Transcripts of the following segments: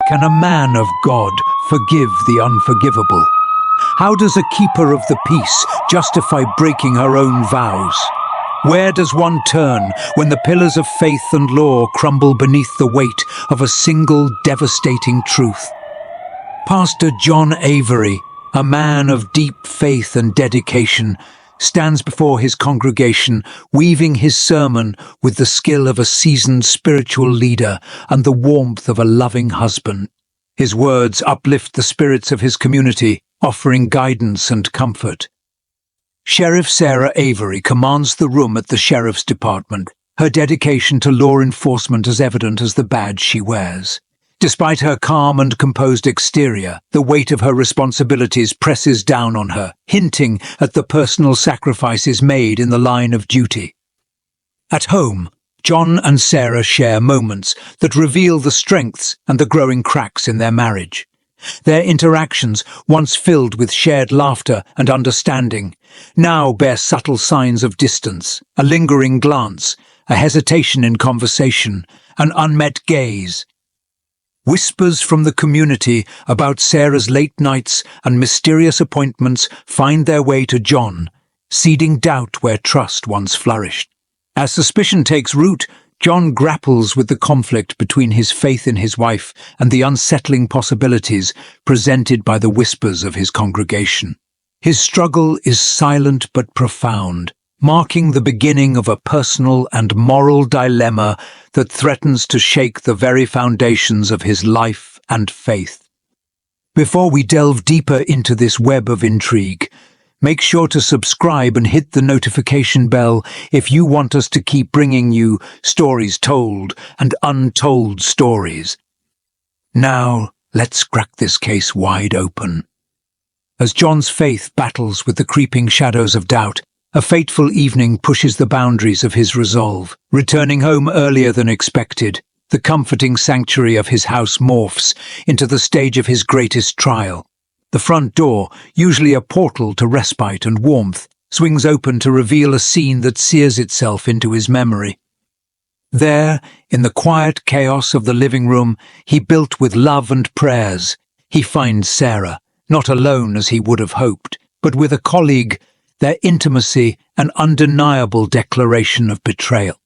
Can a man of God forgive the unforgivable? How does a keeper of the peace justify breaking her own vows? Where does one turn when the pillars of faith and law crumble beneath the weight of a single devastating truth? Pastor John Avery, a man of deep faith and dedication, stands before his congregation, weaving his sermon with the skill of a seasoned spiritual leader and the warmth of a loving husband. His words uplift the spirits of his community, offering guidance and comfort. Sheriff Sarah Avery commands the room at the Sheriff's Department, her dedication to law enforcement as evident as the badge she wears. Despite her calm and composed exterior, the weight of her responsibilities presses down on her, hinting at the personal sacrifices made in the line of duty. At home, John and Sarah share moments that reveal the strengths and the growing cracks in their marriage. Their interactions, once filled with shared laughter and understanding, now bear subtle signs of distance, a lingering glance, a hesitation in conversation, an unmet gaze. Whispers from the community about Sarah's late nights and mysterious appointments find their way to John, seeding doubt where trust once flourished. As suspicion takes root, John grapples with the conflict between his faith in his wife and the unsettling possibilities presented by the whispers of his congregation. His struggle is silent but profound, marking the beginning of a personal and moral dilemma that threatens to shake the very foundations of his life and faith. Before we delve deeper into this web of intrigue, make sure to subscribe and hit the notification bell if you want us to keep bringing you stories told and untold stories. Now, let's crack this case wide open. As John's faith battles with the creeping shadows of doubt, a fateful evening pushes the boundaries of his resolve. Returning home earlier than expected, the comforting sanctuary of his house morphs into the stage of his greatest trial. The front door, usually a portal to respite and warmth, swings open to reveal a scene that sears itself into his memory. There, in the quiet chaos of the living room he built with love and prayers, he finds Sarah, not alone as he would have hoped, but with a colleague, their intimacy an undeniable declaration of betrayal.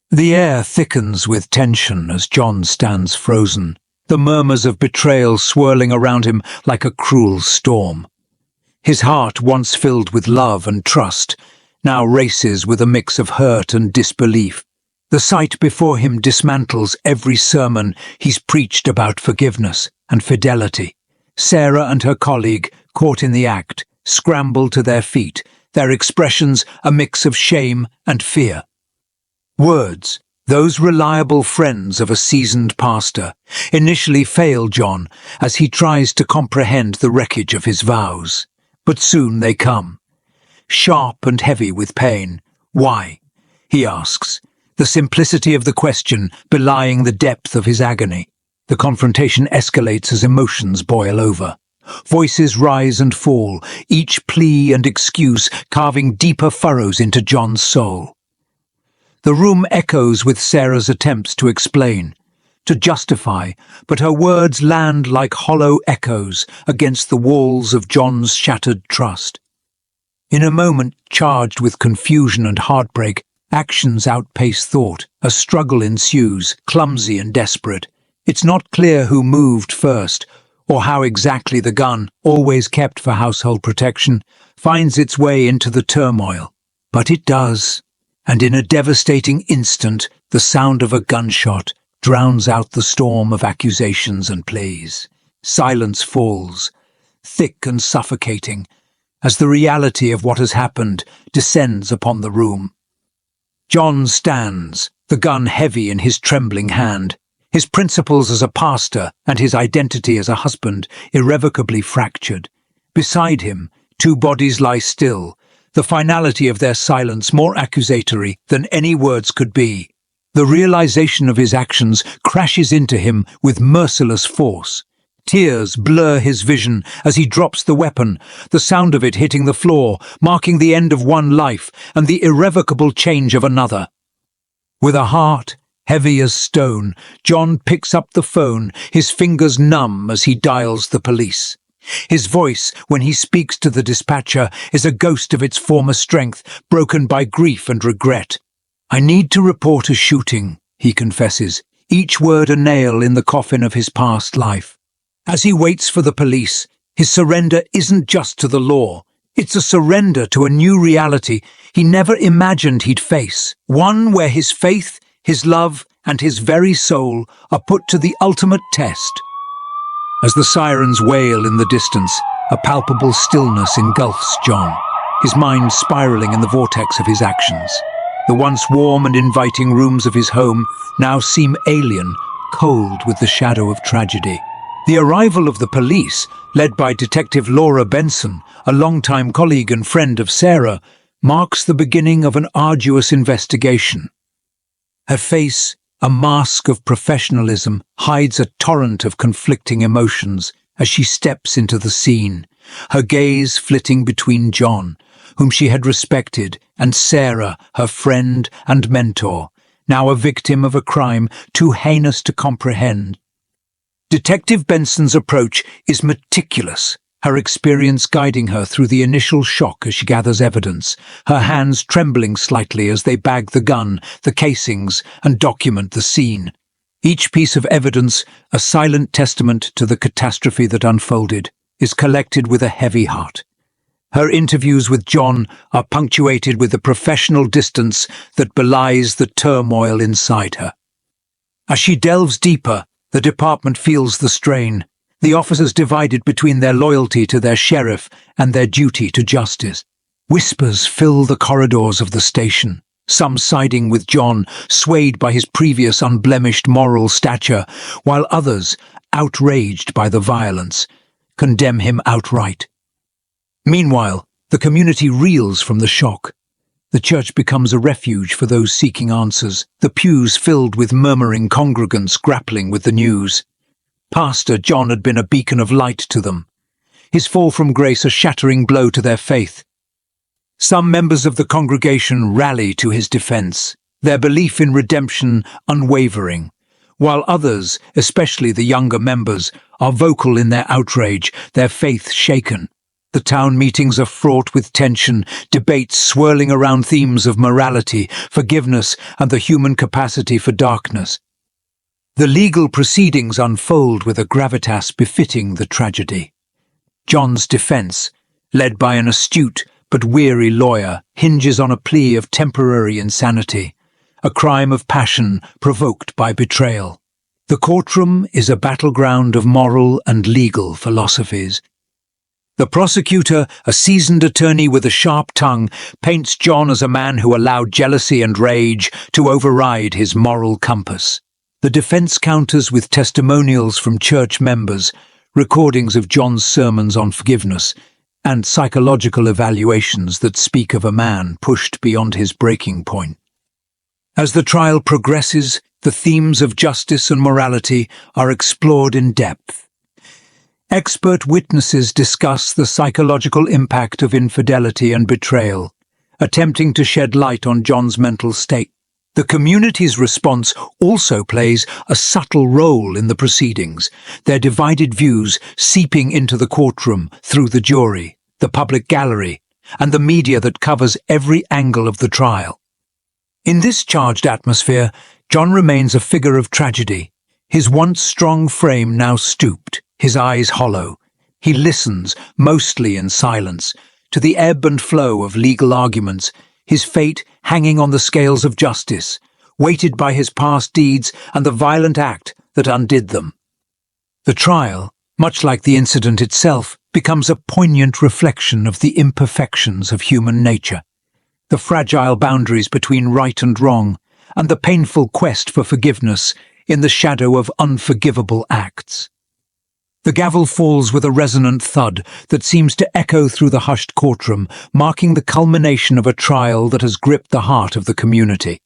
The air thickens with tension as John stands frozen, the murmurs of betrayal swirling around him like a cruel storm. His heart, once filled with love and trust, now races with a mix of hurt and disbelief. The sight before him dismantles every sermon he's preached about forgiveness and fidelity. Sarah and her colleague, caught in the act, scramble to their feet, their expressions a mix of shame and fear. Words, those reliable friends of a seasoned pastor, initially fail John as he tries to comprehend the wreckage of his vows. But soon they come. Sharp and heavy with pain. Why? He asks, the simplicity of the question belying the depth of his agony. The confrontation escalates as emotions boil over. Voices rise and fall, each plea and excuse carving deeper furrows into John's soul. The room echoes with Sarah's attempts to explain, to justify, but her words land like hollow echoes against the walls of John's shattered trust. In a moment charged with confusion and heartbreak, actions outpace thought. A struggle ensues, clumsy and desperate. It's not clear who moved first, or how exactly the gun, always kept for household protection, finds its way into the turmoil. But it does, and in a devastating instant, the sound of a gunshot drowns out the storm of accusations and pleas. Silence falls, thick and suffocating, as the reality of what has happened descends upon the room. John stands, the gun heavy in his trembling hand. His principles as a pastor and his identity as a husband irrevocably fractured. Beside him, two bodies lie still, the finality of their silence more accusatory than any words could be. The realization of his actions crashes into him with merciless force. Tears blur his vision as he drops the weapon, the sound of it hitting the floor, marking the end of one life and the irrevocable change of another. With a heart Heavy as stone, John picks up the phone, his fingers numb as he dials the police. His voice, when he speaks to the dispatcher, is a ghost of its former strength, broken by grief and regret. "I need to report a shooting," he confesses, each word a nail in the coffin of his past life. As he waits for the police, his surrender isn't just to the law. It's a surrender to a new reality he never imagined he'd face, one where his faith, his love, and his very soul are put to the ultimate test. As the sirens wail in the distance, a palpable stillness engulfs John, his mind spiraling in the vortex of his actions. The once warm and inviting rooms of his home now seem alien, cold with the shadow of tragedy. The arrival of the police, led by Detective Laura Benson, a longtime colleague and friend of Sarah, marks the beginning of an arduous investigation. Her face, a mask of professionalism, hides a torrent of conflicting emotions as she steps into the scene, her gaze flitting between John, whom she had respected, and Sarah, her friend and mentor, now a victim of a crime too heinous to comprehend. Detective Benson's approach is meticulous, her experience guiding her through the initial shock as she gathers evidence, her hands trembling slightly as they bag the gun, the casings, and document the scene. Each piece of evidence, a silent testament to the catastrophe that unfolded, is collected with a heavy heart. Her interviews with John are punctuated with a professional distance that belies the turmoil inside her. As she delves deeper, the department feels the strain, the officers divided between their loyalty to their sheriff and their duty to justice. Whispers fill the corridors of the station, some siding with John, swayed by his previous unblemished moral stature, while others, outraged by the violence, condemn him outright. Meanwhile, the community reels from the shock. The church becomes a refuge for those seeking answers, the pews filled with murmuring congregants grappling with the news. Pastor John had been a beacon of light to them, his fall from grace a shattering blow to their faith. Some members of the congregation rally to his defense, their belief in redemption unwavering, while others, especially the younger members, are vocal in their outrage, their faith shaken. The town meetings are fraught with tension, debates swirling around themes of morality, forgiveness, and the human capacity for darkness. The legal proceedings unfold with a gravitas befitting the tragedy. John's defense, led by an astute but weary lawyer, hinges on a plea of temporary insanity, a crime of passion provoked by betrayal. The courtroom is a battleground of moral and legal philosophies. The prosecutor, a seasoned attorney with a sharp tongue, paints John as a man who allowed jealousy and rage to override his moral compass. The defense counters with testimonials from church members, recordings of John's sermons on forgiveness, and psychological evaluations that speak of a man pushed beyond his breaking point. As the trial progresses, the themes of justice and morality are explored in depth. Expert witnesses discuss the psychological impact of infidelity and betrayal, attempting to shed light on John's mental state. The community's response also plays a subtle role in the proceedings, their divided views seeping into the courtroom through the jury, the public gallery, and the media that covers every angle of the trial. In this charged atmosphere, John remains a figure of tragedy, his once strong frame now stooped, his eyes hollow. He listens, mostly in silence, to the ebb and flow of legal arguments, his fate hanging on the scales of justice, weighted by his past deeds and the violent act that undid them. The trial, much like the incident itself, becomes a poignant reflection of the imperfections of human nature, the fragile boundaries between right and wrong, and the painful quest for forgiveness in the shadow of unforgivable acts. The gavel falls with a resonant thud that seems to echo through the hushed courtroom, marking the culmination of a trial that has gripped the heart of the community.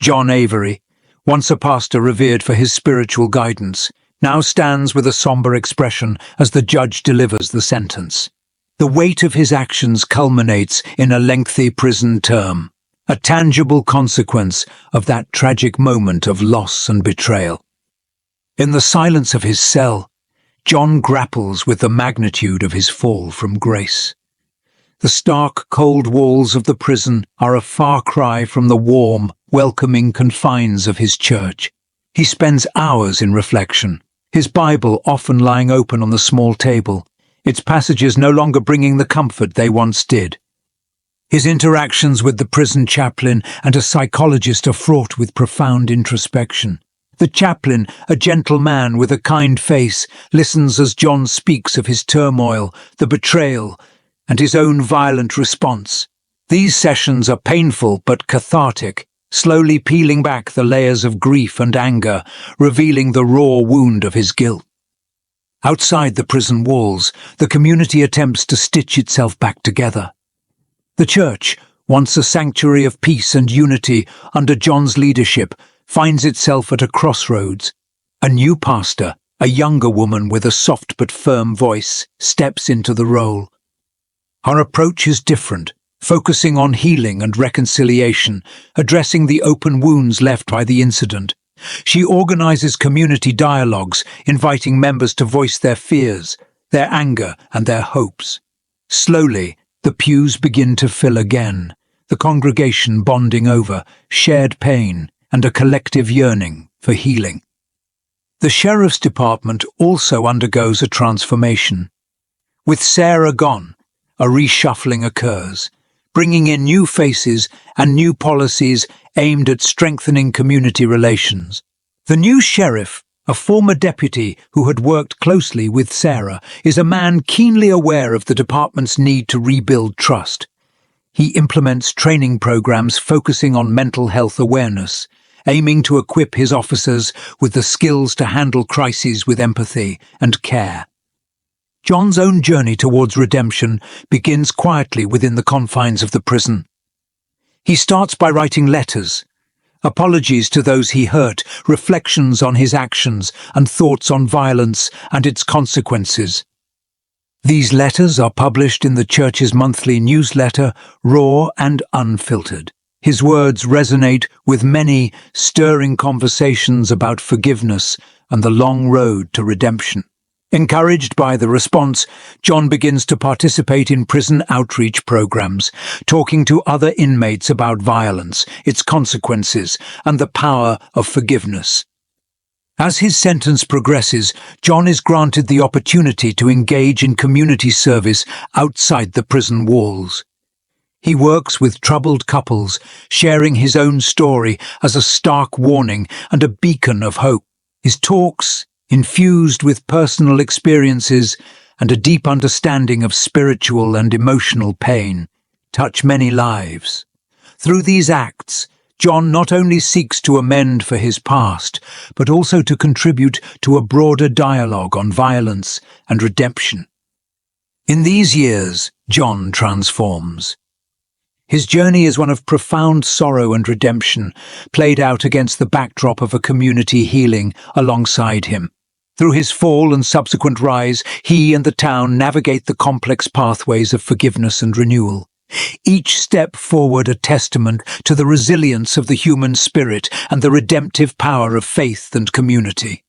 John Avery, once a pastor revered for his spiritual guidance, now stands with a somber expression as the judge delivers the sentence. The weight of his actions culminates in a lengthy prison term. a tangible consequence of that tragic moment of loss and betrayal. In the silence of his cell, John grapples with the magnitude of his fall from grace. The stark, cold walls of the prison are a far cry from the warm, welcoming confines of his church. He spends hours in reflection, his Bible often lying open on the small table, its passages no longer bringing the comfort they once did. His interactions with the prison chaplain and a psychologist are fraught with profound introspection. The chaplain, a gentle man with a kind face, listens as John speaks of his turmoil, the betrayal, and his own violent response. These sessions are painful but cathartic, slowly peeling back the layers of grief and anger, revealing the raw wound of his guilt. Outside the prison walls, the community attempts to stitch itself back together. The church, once a sanctuary of peace and unity under John's leadership, finds itself at a crossroads. A new pastor, a younger woman with a soft but firm voice, steps into the role. Her approach is different, focusing on healing and reconciliation, addressing the open wounds left by the incident. She organizes community dialogues, inviting members to voice their fears, their anger, and their hopes. Slowly, the pews begin to fill again, the congregation bonding over shared pain and a collective yearning for healing. The sheriff's department also undergoes a transformation. With Sarah gone, a reshuffling occurs, bringing in new faces and new policies aimed at strengthening community relations. The new sheriff, a former deputy who had worked closely with Sarah, is a man keenly aware of the department's need to rebuild trust. He implements training programs focusing on mental health awareness, aiming to equip his officers with the skills to handle crises with empathy and care. John's own journey towards redemption begins quietly within the confines of the prison. He starts by writing letters, apologies to those he hurt, reflections on his actions, and thoughts on violence and its consequences. These letters are published in the church's monthly newsletter, Raw and Unfiltered. His words resonate with many, stirring conversations about forgiveness and the long road to redemption. Encouraged by the response, John begins to participate in prison outreach programs, talking to other inmates about violence, its consequences, and the power of forgiveness. As his sentence progresses, John is granted the opportunity to engage in community service outside the prison walls. He works with troubled couples, sharing his own story as a stark warning and a beacon of hope. His talks, infused with personal experiences and a deep understanding of spiritual and emotional pain, touch many lives. Through these acts, John not only seeks to amend for his past, but also to contribute to a broader dialogue on violence and redemption. In these years, John transforms. His journey is one of profound sorrow and redemption, played out against the backdrop of a community healing alongside him. Through his fall and subsequent rise, he and the town navigate the complex pathways of forgiveness and renewal. Each step forward a testament to the resilience of the human spirit and the redemptive power of faith and community.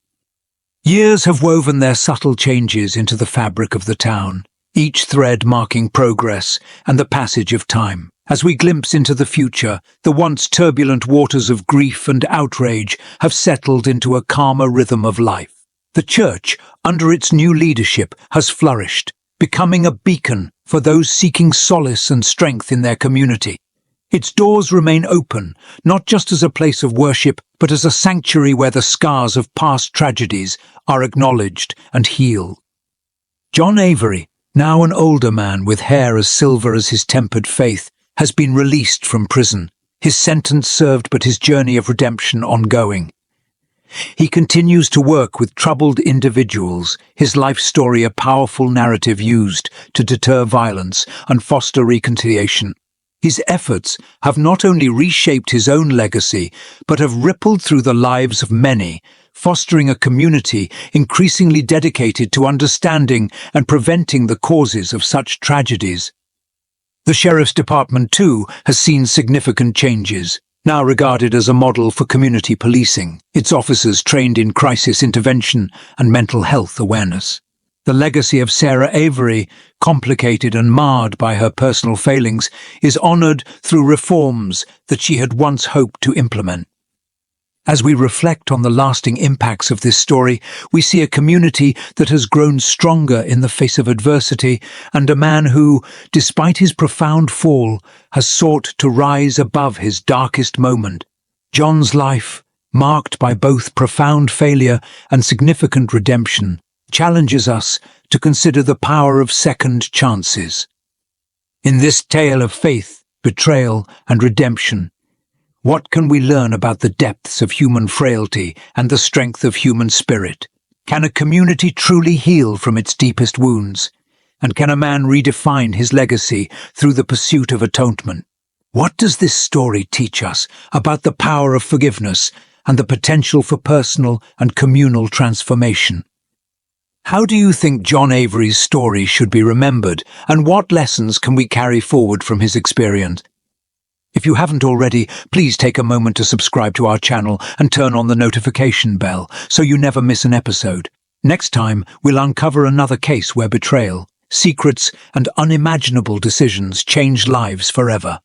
Years have woven their subtle changes into the fabric of the town, each thread marking progress and the passage of time. As we glimpse into the future, the once turbulent waters of grief and outrage have settled into a calmer rhythm of life. The church, under its new leadership, has flourished, becoming a beacon for those seeking solace and strength in their community. Its doors remain open, not just as a place of worship, but as a sanctuary where the scars of past tragedies are acknowledged and healed. John Avery, now an older man with hair as silver as his tempered faith, has been released from prison, his sentence served but his journey of redemption ongoing. He continues to work with troubled individuals, his life story a powerful narrative used to deter violence and foster reconciliation. His efforts have not only reshaped his own legacy, but have rippled through the lives of many, fostering a community increasingly dedicated to understanding and preventing the causes of such tragedies. The Sheriff's Department, too, has seen significant changes. Now regarded as a model for community policing, its officers trained in crisis intervention and mental health awareness. The legacy of Sarah Avery, complicated and marred by her personal failings, is honoured through reforms that she had once hoped to implement. As we reflect on the lasting impacts of this story, we see a community that has grown stronger in the face of adversity, and a man who, despite his profound fall, has sought to rise above his darkest moment. John's life, marked by both profound failure and significant redemption, challenges us to consider the power of second chances. In this tale of faith, betrayal, and redemption, what can we learn about the depths of human frailty and the strength of human spirit? Can a community truly heal from its deepest wounds? And can a man redefine his legacy through the pursuit of atonement? What does this story teach us about the power of forgiveness and the potential for personal and communal transformation? How do you think John Avery's story should be remembered, and what lessons can we carry forward from his experience? If you haven't already, please take a moment to subscribe to our channel and turn on the notification bell so you never miss an episode. Next time, we'll uncover another case where betrayal, secrets, and unimaginable decisions change lives forever.